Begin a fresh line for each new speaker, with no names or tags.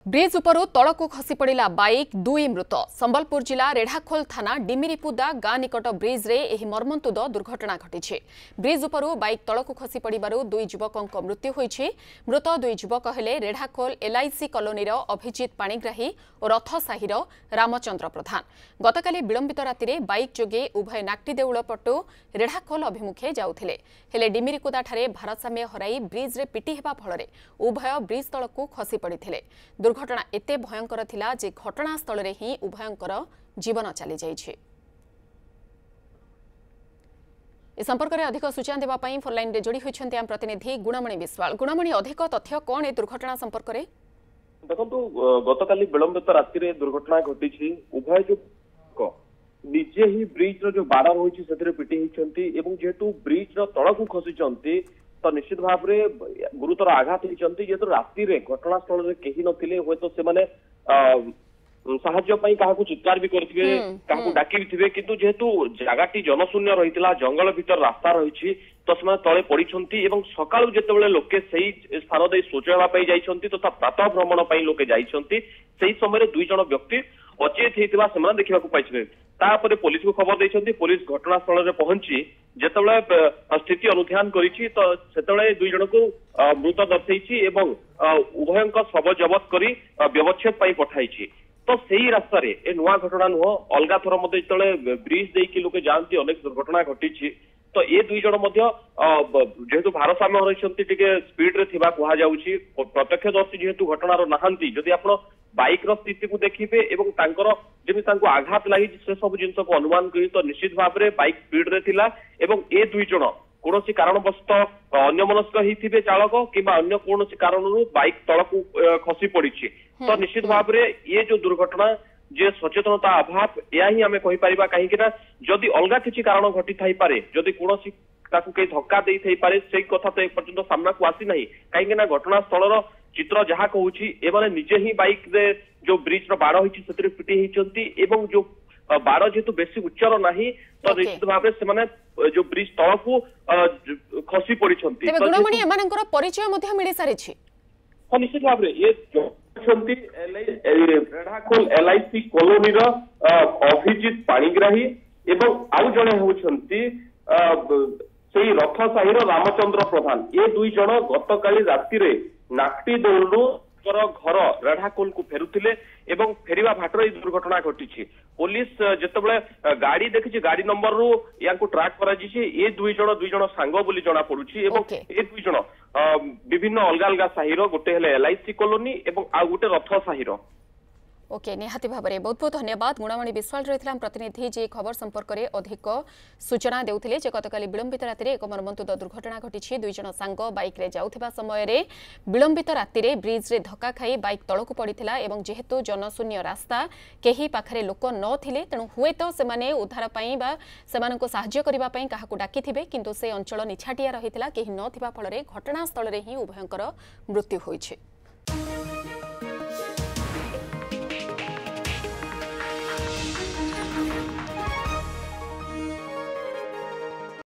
Bridge उपरू तलकू खसी पड़ा bike दुई मृत संबलपुर जिला रेढ़ाखोल थाना डिमिरीपुदा गाँ निकट ब्रिज रे एही मर्मन्तुद दुर्घटना घटी। ब्रिज उपरू बाइक तलकू खसी पड़ू दुई युवकों मृत्यु होईछि। मृत दुई युवक हेले रेढ़ाखोल एलआईसी कॉलोनी अभिजित पाणिग्राही और रथ साहिर रामचंद्र प्रधान। गतकाली विलंबित राति बाइक जोगे उभय नाक्टी देउल पटु रेढ़ाखोल अभिमुखे जाउथिले, हेले डिमिरीकुदा ठारे भारसाम्य हराई ब्रिज रे पिटी हेबा फଳରେ उभय ब्रिज तलकू खसी पड़िथिले। दुर्घटना एते भयंकर थिला जे घटनास्थल रे ही उभयंकर जीवन चली जाइछे। इस संपर्क में अधिक सूचना देवा पई फोन लाइन रे जोड़ी होइछन्ते आम प्रतिनिधि गुणमणि विश्वाल। गुणमणि, अधिक तथ्य कोन ए दुर्घटना संपर्क रे?
देखंतु गतकाली विलंबित राति रे दुर्घटना घटिछि। उभय जो निजे ही ब्रिज रो जो बाड़ा होइछि सेतरे पिटी हिचंती एवं जेतु ब्रिज रो तळकु खसिचंती तो निश्चित भाव में गुरुतर आघात होती। जेहेतु राति रे घटनास्थल में कहीं नथिले हुए तो सेमाने साहाय्य पई काहाकू चित्कार भी करथिबे, काहाकू डाकी भी थिबे, किंतु जेहेतु जगाटी जनशून्य रहितला, जंगल भीतर रास्ता रहिछि तो सेमाने तळे पड़िछंती एवं सकाळु जेतेबेले लोके सेही स्थान दे शौचालय पई जाइछंती तथा प्रातः भ्रमण पई लोके जाइछंती। सेही समय दुई जण व्यक्ति अचेत हेतिबा सेमाने देखिबाकू पाइछबे। तापर पुलिस को खबर देइछंती। पुलिस घटनास्थल रे पहुंची जेतेबेले स्थिति अनुध्यान करिछि तो सेतेबेले दुई जण को मृत दर्शैछि एवं उभयंक शव जबत करी व्यवच्छेद पई पठाइछि। तो सेही रास्ता रे ए नुआ घटना नुह, अलगा थर मध्ये जेतेबेले ब्रिज देइकि लोके जानती अनेक दुर्घटना घटिछि। तो ए दुई जण मध्ये जेहेतु भारसाम्य रहिछंती टिके स्पीड रे थिबा कुहा जाउछि। प्रत्यक्षदर्शी जेहेतु घटनार नाहांती, जदि आपण बाइक रो स्थिति को देखिबे एवं तांकर जेमि तांको आघात लागि से सब जिंस को अनुमान करी तो निश्चित भाव में बाइक स्पीड रे थिला एवं ए दुई जण कोनोसी कारणवशतः अन्यमनस्क हिथिबे चालक किबा अन्य कोनोसी कारणरू बाइक तळकू खसी पड़िछि। तो निश्चित भाव में ये जो दुर्घटना जे सचेतनता अभाव या ही आमे कहि परिबा, काहे कि ना जदि अलगा किछि कारण घटी थाई पारे, जदि कोनोसी ताकू के धक्का देई थाई पारे, सेही कथा तो पर्यंत सामना को आसी नाही। काहे कि ना घटनास्थल चित्र जहाँ कहूँ एमाने निजे ही बाइक रे जो ब्रिज रो बाड़ होइछि सेतरे पिटी हिचंती एवं जो बाड़ जेतु बेसी उच्चर नाही तो निश्चित भाव से माने जो ब्रिज तळकू खसी पड़िछंती।
तबे गुणमणि एमानकर परिचय मध्ये मिलि सारिछि।
हां, निश्चित भाव रे ये छंती रेढ़ाखोल एलआईसी कॉलोनी रो अभिजित पाणिग्राही एवं आउ जणे होछंती सेही रथ साहिर रामचंद्र प्रधान। ये दुई जण गतकाली राति रे नाक्टी दौलू घर रेढ़ाखोल को फेरुथिले एवं फेरिबा भाटर दुर्घटना घटी। पुलिस जेतेबेले गाड़ी देखिछि, गाड़ी नंबर रु याको ट्रैक करा जिछि। ए दुई जण सांग बोली जणा पडुछि एवं ए दुई जण विभिन्न अलगा अलगा साहिर, गोटे हेले एलआईसी कॉलोनी एवं आ गोटे रथ साहिर।
ओके, निहाती भाव में बहुत बहुत धन्यवाद। गुणमणि विश्वाल रही प्रतिनिधि जे खबर संपर्क में अधिक सूचना देउथिले जे गतकाली विलंबित राति एक मर्मन्तुद दुर्घटना घटी। दुई जण सांग बाइक रे जाउथिबा समय रे विलंबित राति ब्रिज रे धक्का खाई बाइक तळकू पड़िथिला एवं जेहेतु जनशून्य रास्ता, केही पाखरे लोक नथिले, तेणु हुए तो सेमाने उद्धार पई बा सेमानको सहाय्य करिबा पई काहाकू डाकिथिबे, किंतु से अंचल निछाटिया रहिथिला, केही नथिबा फଳରେ घटनास्थल रे ही उभयंकर मृत्यु होइछे।